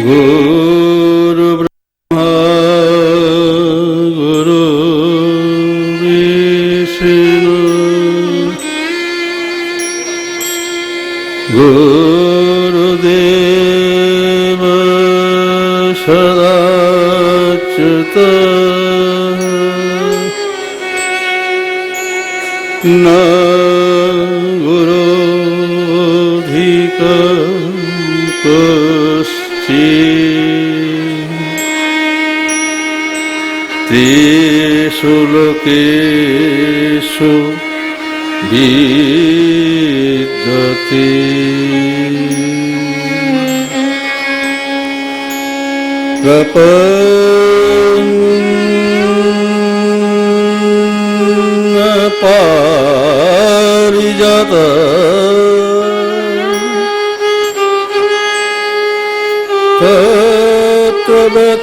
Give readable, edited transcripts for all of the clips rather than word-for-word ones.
গুরু ব্রহ্মা গুরু বিষ্ণু গুরুদেব সদাচ্যুত না গুরুধিক ত্রিষু লোকেষু বিদ্যতে প্রপন্ন পারিজাত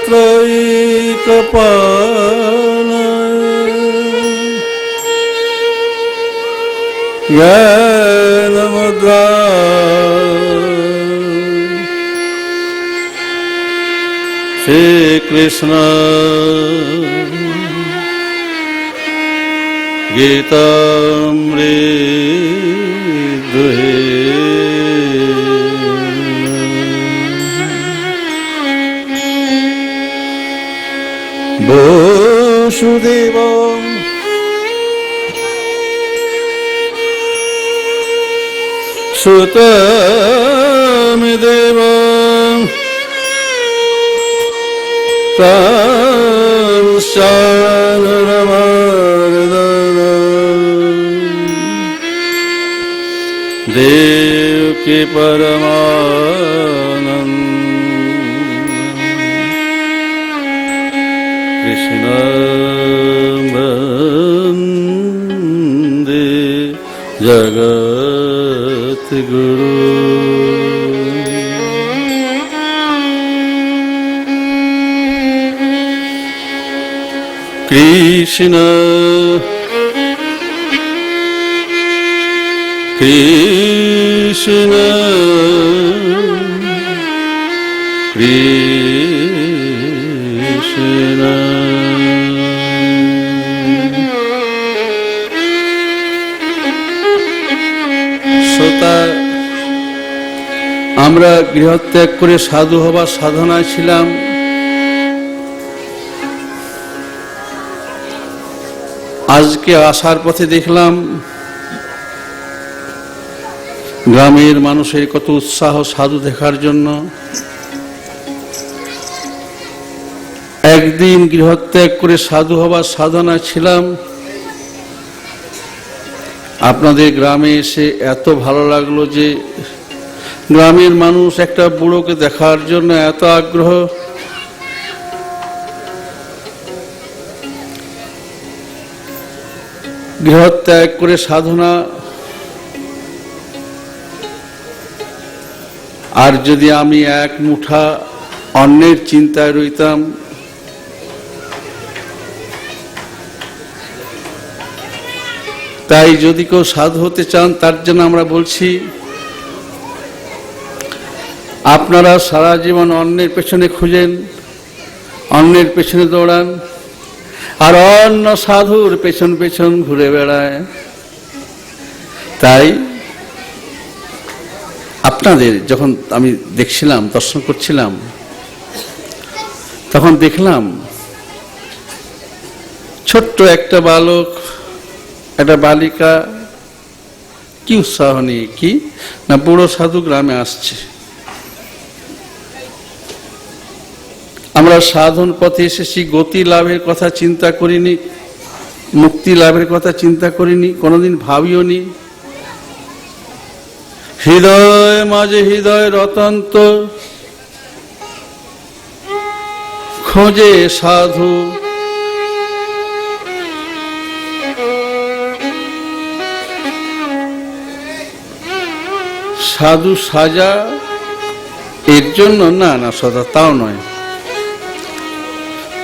তত্রৈকপাল জ্ঞানমুদ্রা শ্রীকৃষ্ণ গীতামৃত বসুদেব সুতমিদেব দেবকী পরমানন্দ কৃষ্ণ বন্দে জগৎ গুরু। কৃষ্ণ কৃষ্ণ কৃষ্ণ শ্রোতা, আমরা গৃহত্যাগ করে সাধু হবার সাধনায় ছিলাম। আজকে আসার পথে দেখলাম গ্রামের মানুষের কত উৎসাহ সাধু দেখার জন্য। একদিন গৃহত্যাগ করে সাধু হবার সাধনায় ছিলাম, আপনাদের গ্রামে এসে এত ভালো লাগলো যে গ্রামের মানুষ একটা বুড়োকে দেখার জন্য এত আগ্রহ। গৃহত্যাগ করে সাধনা, আর যদি আমি এক মুঠা অন্যের চিন্তায় রইতাম, তাই যদি কেউ সাধু হতে চান তার জন্য আমরা বলছি, আপনারা সারা জীবন অন্যের পেছনে খুঁজেন, অন্যের পেছনে দৌড়ান, আর অন্য সাধুর পেছন পেছন ঘুরে বেড়ায়। তাই আপনাদের যখন আমি দেখছিলাম, দর্শন করছিলাম, তখন দেখলাম ছোট্ট একটা বালক, একটা বালিকা কি উৎসাহ নিয়ে, কি না বুড়ো সাধু গ্রামে আসছে। আমরা সাধন পথে এসেছি, গতি লাভের কথা চিন্তা করিনি, মুক্তি লাভের কথা চিন্তা করিনি, কোনোদিন ভাবিও নি। হৃদয় মাঝে হৃদয় রতন্ত খোঁজে সাধু, সাধু সাজা এর জন্য না, না সদা তাও নয়।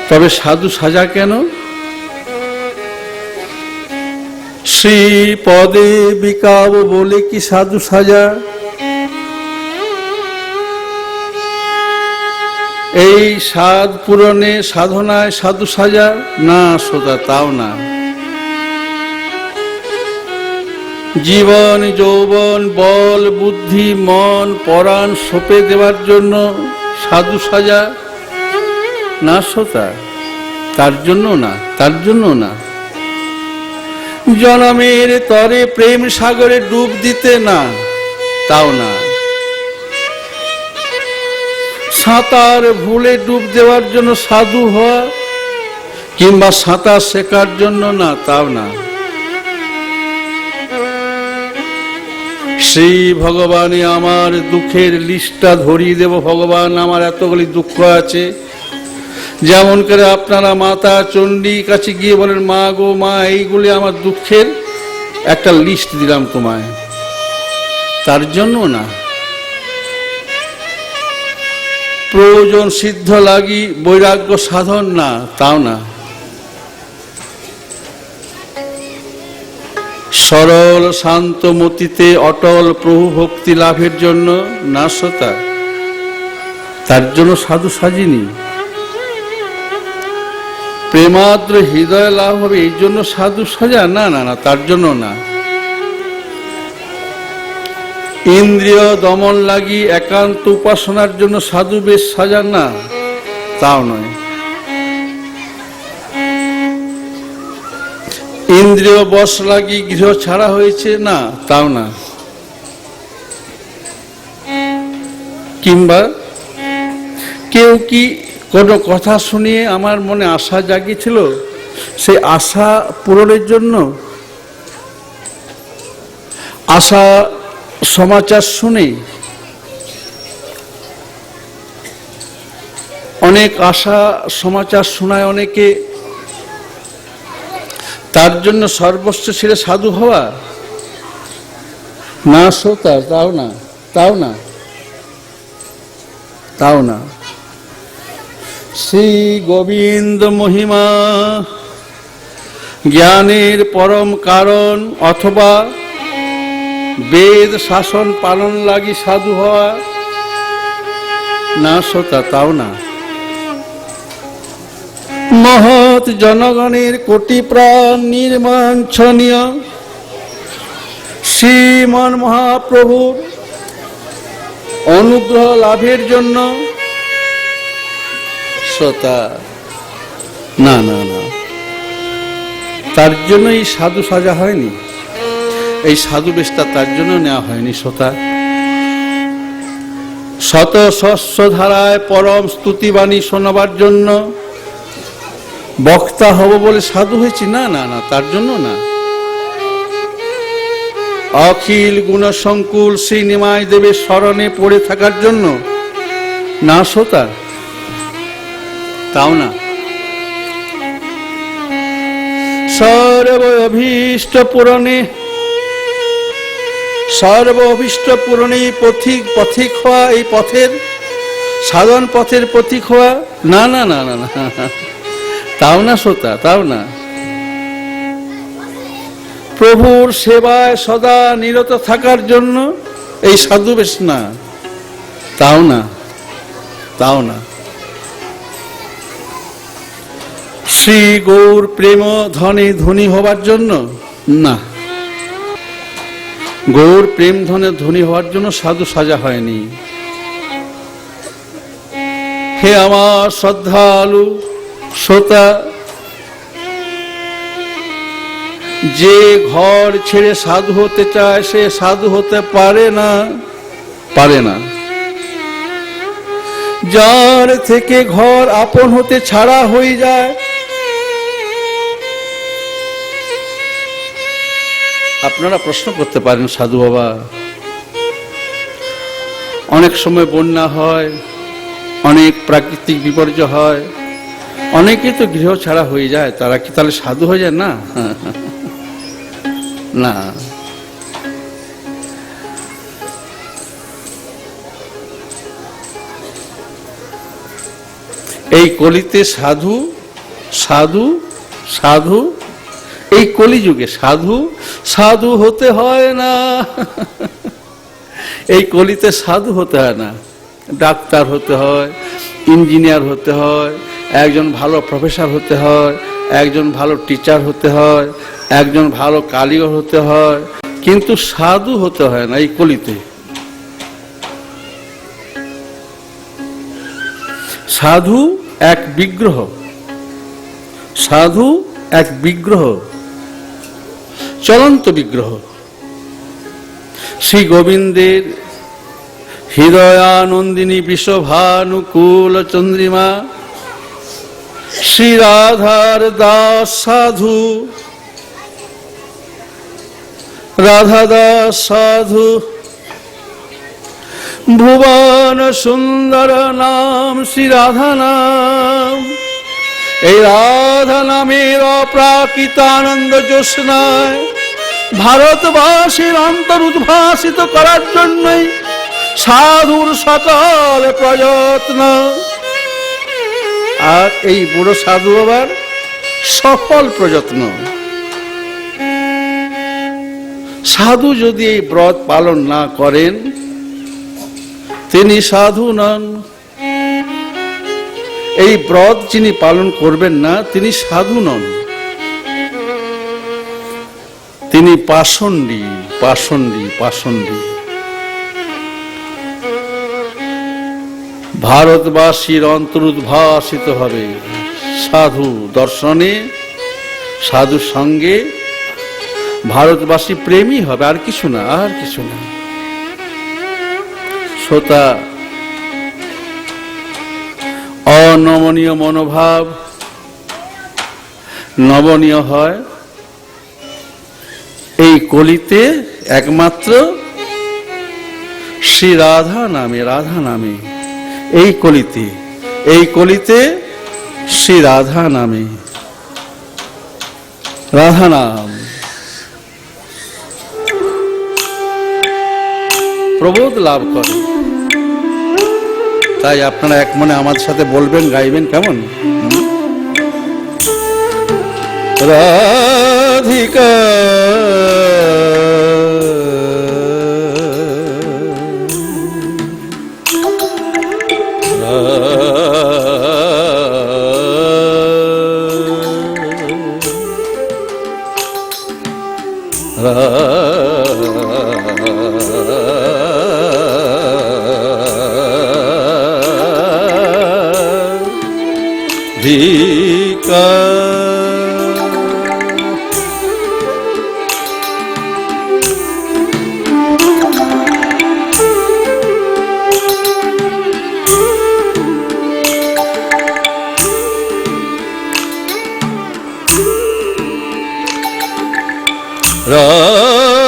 তবে সাধু সাজা কেন? শ্রী পদে বিকাব বলে কি সাধু সাজা? এই সাধ পূরণে সাধনায় সাধু সাজা? না সোদা, তাও না। জীবন যৌবন বল বুদ্ধি মন পরাণ সঁপে দেওয়ার জন্য সাধু সাজা? না সোদা, তার জন্য না, তার জন্য না। জনমের তরে প্রেম সাগরে ডুব দিতে? না, তাও না। সাঁতার ভুলে ডুব দেওয়ার জন্য সাধু হওয়া কিংবা সাঁতার শেখার জন্য? না, তাও না। সেই ভগবানে আমার দুঃখের লিস্টটা ধরিয়ে দেব। ভগবান, আমার এতগুলি দুঃখ আছে। যেমন করে আপনারা মাতা চণ্ডী কাছে গিয়ে বলেন, মা গো মা, এইগুলি আমার দুঃখের একটা লিস্ট দিলাম তোমায়, তার জন্য না। প্রয়োজন সিদ্ধ লাগি বৈরাগ্য সাধন? না, তাও না। সরল শান্ত মতিতে অটল প্রভু ভক্তি লাভের জন্য? না সোতা, তার জন্য সাধু সাজিনি। প্রেমাদ্র হৃদয় লাভ হবে এই জন্য সাধু সাজা? না না না, তার জন্য না। ইন্দ্রিয় দমন লাগি একান্ত উপাসনার জন্য সাধু বেশ সাজা? না, তাও নয়। ইন্দ্রিয় বশ লাগি গৃহ ছাড়া হয়েছে? না, তাও না। কিংবা কেউ কি কোনো কথা শুনিয়ে আমার মনে আশা জাগিয়েছিল, সেই আশা পূরণের জন্য আশা সমাচার শুনে অনেক আশা সমাচার শোনায় অনেকে, তার জন্য সর্বস্ব ছেড়ে সাধু হওয়া? না সোতা, তাও না, তাও না, তাও না। শ্রী গোবিন্দ মহিমা জ্ঞানের পরম কারণ অথবা বেদ শাসন পালন লাগি সাধু হওয়া? না সোতা, তাও না। মহৎ জনগণের কোটি প্রাণ নির্বাঞ্ছনীয় শ্রীমন মহাপ্রভুর অনুগ্রহ লাভের জন্য? সোতা, না না না, তার জন্য এই সাধু সাজা হয়নি, এই সাধু বেশটা তার জন্য নেওয়া হয়নি সোতা। শত সহস্র ধারায় পরম স্তুতিবাণী শোনাবার জন্য বক্তা হব বলে সাধু হয়েছি? না না না, তার জন্য না। অখিল গুণসংকুল শ্রী নিমাই দেবের স্মরণে পড়ে থাকার জন্য? না সোতা, তাও না। সর্ব অভীষ্ট পূরণে পথিক হওয়া, এই পথের সাধন পথের পথিক হওয়া? না না না না না, তাও না সোতা, তাও না। প্রভুর সেবায় সদা নিরত থাকার জন্য এই সাধু বেশ? না, তাও না, তাও না। শ্রী গৌর প্রেম ধনে ধনী হবার জন্য? না, গৌর প্রেম ধনে ধনী হওয়ার জন্য সাধু সাজা হয়নি। হে আমার শ্রদ্ধালু শ্রোতা, যে ঘর ছেড়ে সাধু হতে চায় সে সাধু হতে পারে না, পারে না। যার থেকে ঘর আপন হতে ছাড়া হয়ে যায়, আপনারা প্রশ্ন করতে পারেন, সাধু বাবা অনেক সময় বন্যা হয়, অনেক প্রাকৃতিক বিপর্যয় হয়, অনেকে তো গৃহ ছাড়া হয়ে যায়, তারা কি তাহলে সাধু হয়ে যায়? না না। এই কলিতে সাধু সাধু সাধু, এই কলিযুগে সাধু সাধু হতে হয় না। এই কলিতে সাধু হতে হয় না, ডাক্তার হতে হয়, ইঞ্জিনিয়ার হতে হয়, একজন ভালো প্রফেসর হতে হয়, একজন ভালো টিচার হতে হয়, একজন ভালো কারিগর হতে হয়, কিন্তু সাধু হতে হয় না এই কলিতে। সাধু এক বিগ্রহ, সাধু এক বিগ্রহ, চলন্ত বিগ্রহ। শ্রী গোবিন্দের হৃদয়ানন্দিনী বিশ্বভানুকূল চন্দ্রিমা, শ্রী রাধার দাস সাধু, রাধা দাস সাধু, ভুবন সুন্দর নাম শ্রী রাধা নাম। এই রাধা নামের অপ্রাকৃত আনন্দ জ্যোৎস্নায় ভারতবাসীর অন্তর উদ্ভাসিত করার জন্যই সাধুর সকল প্রযত্ন। আর এই বুড়ো সাধু আবার সফল প্রযত্ন। সাধু যদি এই ব্রত পালন না করেন তিনি সাধু নন। এই ব্রত যিনি পালন করবেন না তিনি সাধু নন, তিনি পাষণ্ডী, পাষণ্ডী, পাষণ্ডী। ভারতবাসীর অন্তর উদ্ভাসিত হবে সাধু দর্শনে, সাধু সঙ্গে ভারতবাসী প্রেমী হবে, আর কিছু না, আর কিছু না। শ্রোতা, অনমনীয় মনোভাব নবনীয় হয় এই কলিতে একমাত্র শ্রী রাধা নামে, রাধা নামে। এই কলিতে, এই কলিতে শ্রী রাধা নামে, রাধা নাম প্রবোধ লাভ করে। তাই আপনারা এক মনে আমাদের সাথে বলবেন, গাইবেন, কেমন? রাধিকা রাধিকা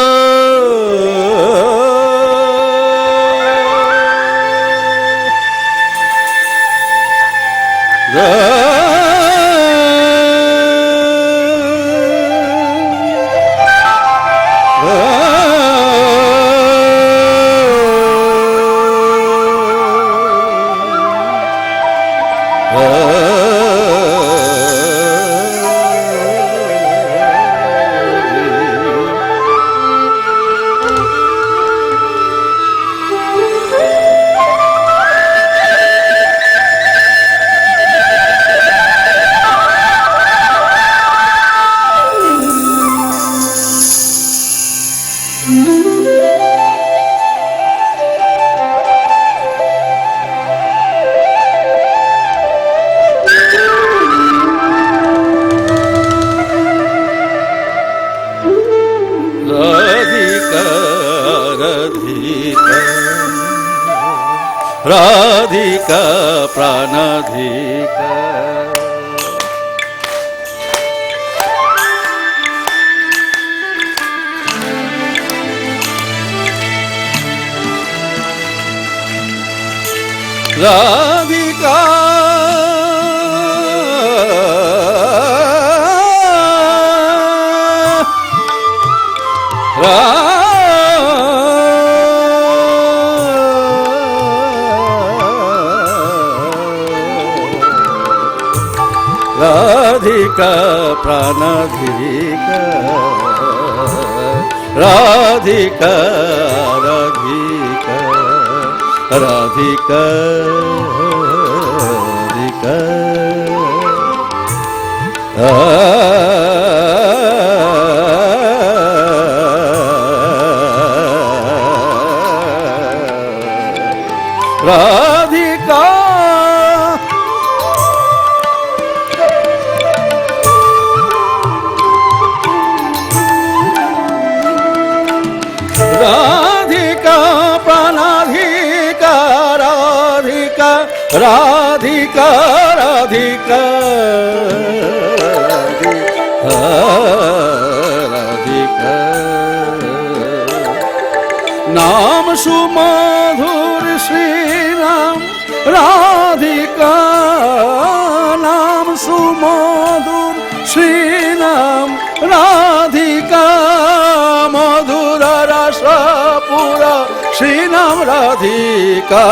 রাধিকা প্রাণাধিকা রাধিকা রাধিকা প্রাণাধিকা রাধিকা রাধিকা রাধিকা রাধিকা রাধিকা রাধিকা প্রাণাধিকা রাধিকা রাধিকা রাধিকা রাধিকা নাম সুমধুর শ্রীরাম রাধিকা নাম সুমধুর শ্রীরাম রাধিকা মধুর রসপুরা শ্রীনাম রাধিকা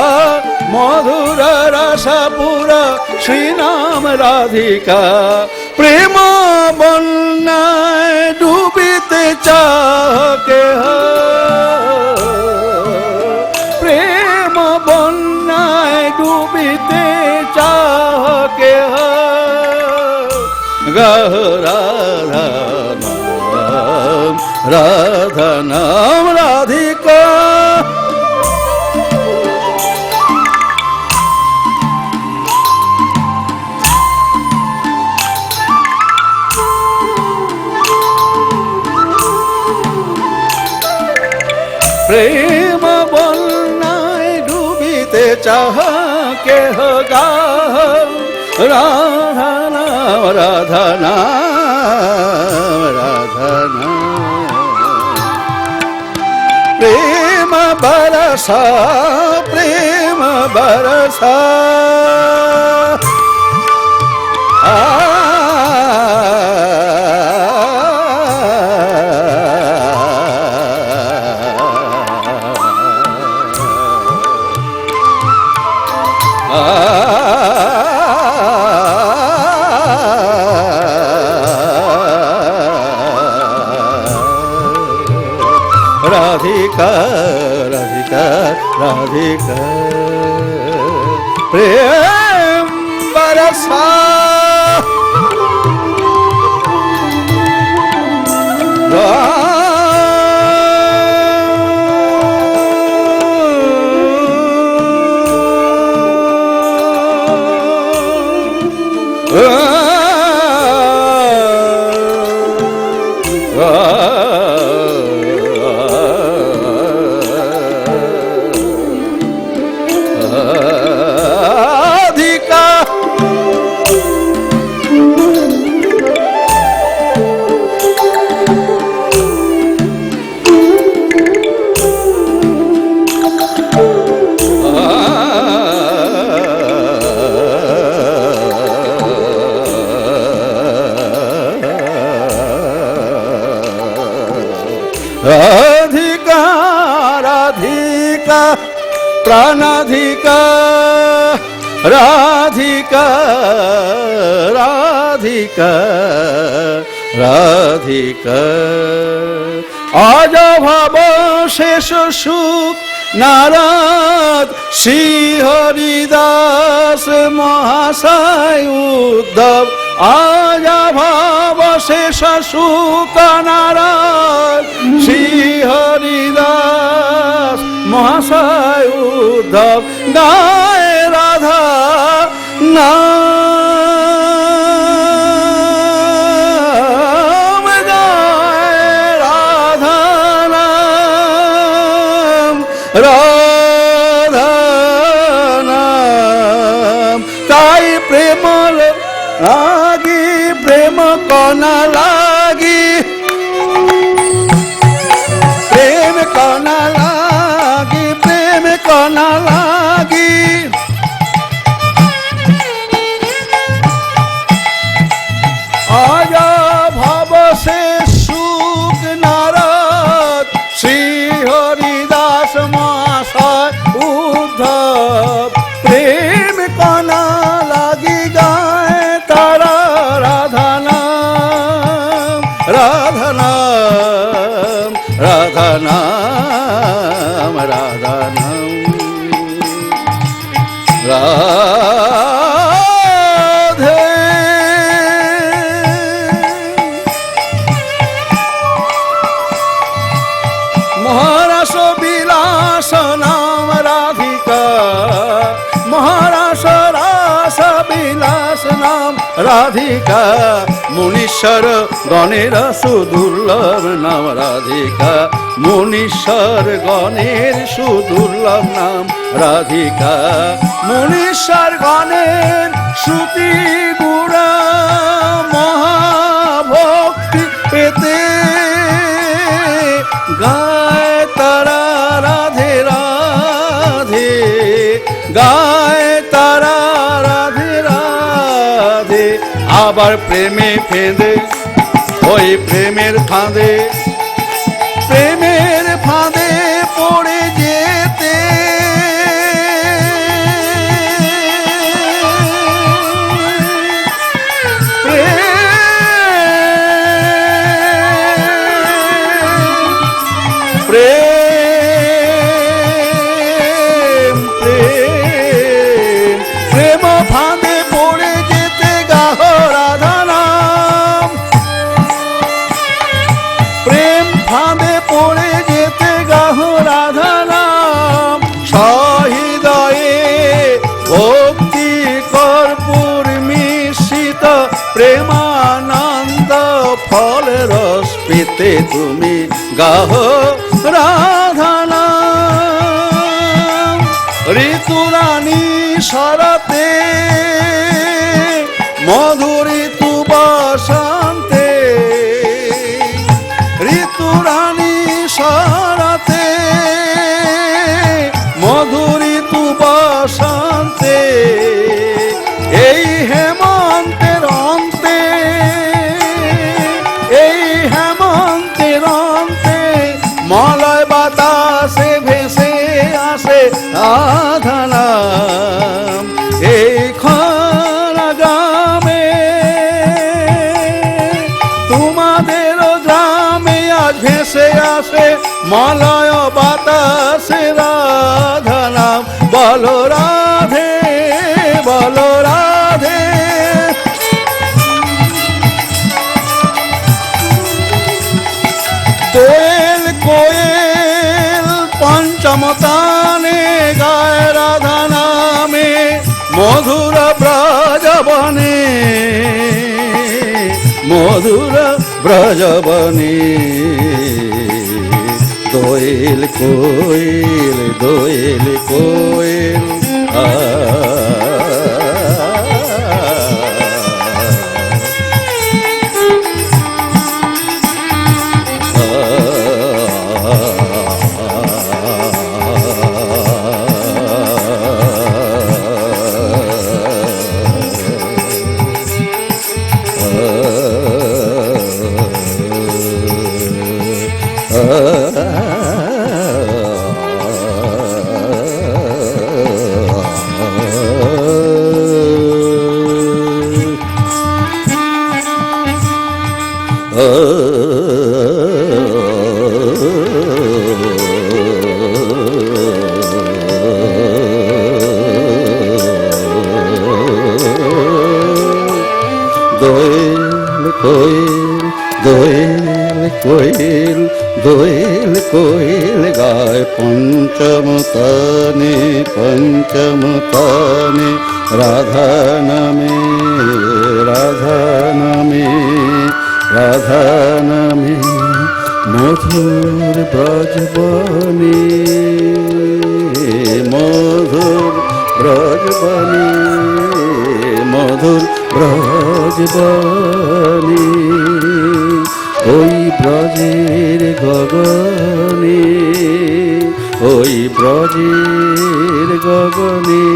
মধুর রসপুরা শ্রীনাম রাধিকা প্রেম বন্যায় ডুবিতে চাকে প্রেম বন্যায় ডুবিতে চাকে গহ রাধা নাম রাধা নাম রাধিকা প্রেম বন্যায় ডুবিতে চাহকে গা রাধা নাম রাধা নাম রাধা নাম প্রেম বরসা প্রেম বরসা রাধিকা রাধিকা রাধিকা প্রেম বরসা রাধিকা রাধিকা প্রাণাধিকা রাধিকা রাধিকা রাধিকা আজ ভাব শেষ সুখ নারদ শ্রী হরিদাস মহাশয় উদ্ধব আজ ভাব শেষ সুখ নারদ শ্রী হরিদাস মহাশয় উদ্ধব গায় রাধা নাম গায় রাধা নাম রাধা নাম তাই প্রেম লাগি প্রেম কনা লাগি প্রেম কনা লাগি প্রেম কনা লাগি আজ ভাব সে সুখ নারদ শ্রী হরিদাস মহাশয় উদ্ধব প্রেম কনা লাগি গায় তারা রাধা নাম রাধা নাম রাধা নাম রাধা নাম রাধা মহারাস রাস বিলাস নাম রাধিকা, মুনীশ্বর গণের সুদুর্লভ নাম রাধিকা, মুনীশ্বর গণের সুদুর্লভ নাম রাধিকা। মুনীশ্বর গণের শ্রুতি গুণা মহাভক্তি পেতে গায় তারা রাধে রাধে, গায় তারা রাধে রাধে। আবার প্রেমে ফেঁদে ওই প্রেমের ফাঁদে, প্রেমের ফাঁদে পড়ে যেতে প্রেম প্রেম প্রেম ফাঁদে পড়ে যেতে গাহ রাধা নাম, প্রেম ফাঁদে পড়ে যেতে গাহ রাধা নাম। সহৃদয়ে ভক্তি কর্পূর মিশ্রিত প্রেমানন্দ ফল রস পেতে তুমি গাহ রাধা নাম। ঋতুরানী শরতে মধুর ঋতু বসন্তে, ঋতুরানী শরতে মধুর ঋতু বসন্তে, এই হেমন্তের অন্তে, এই হেমন্তের অন্তে মলয় বাতাসে ভেসে আসে রাধা নাম। এই খরা গ্রামে তোমাদের গ্রামে আজ ভেসে আসে মলয় বাতাসে রাধা নাম। বলো রাধে বলো রাধে। কোয়েল কোয়েল পঞ্চমতানে গায় রাধা নামে মধুর ব্রজবনে, মধুর ব্রজবনে। দোয়েল কোয়েল দোয়েল কোয়েল কোয়েল দোয়েল কোয়েল গায় পঞ্চমতানে পঞ্চমতানে রাধা নামে রাধা নামে রাধা নামে মধুর ব্রজবনে মধুর ব্রজবনে মধুর ব্রজবনে ওই ব্রজের গগনে ওই ব্রজের গগনে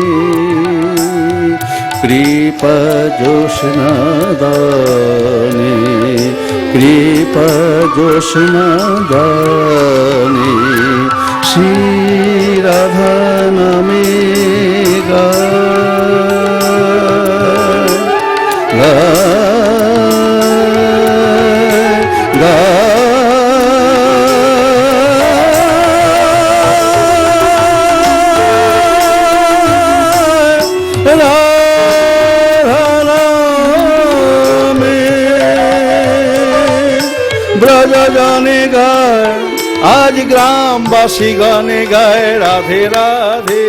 কৃপা জ্যোৎস্না দানে কৃপা জ্যোৎস্না দানে শ্রী রাধা নামে ব্রজ জনে গায় আজ গ্রামবাসী গণে গায় রাধে রাধে।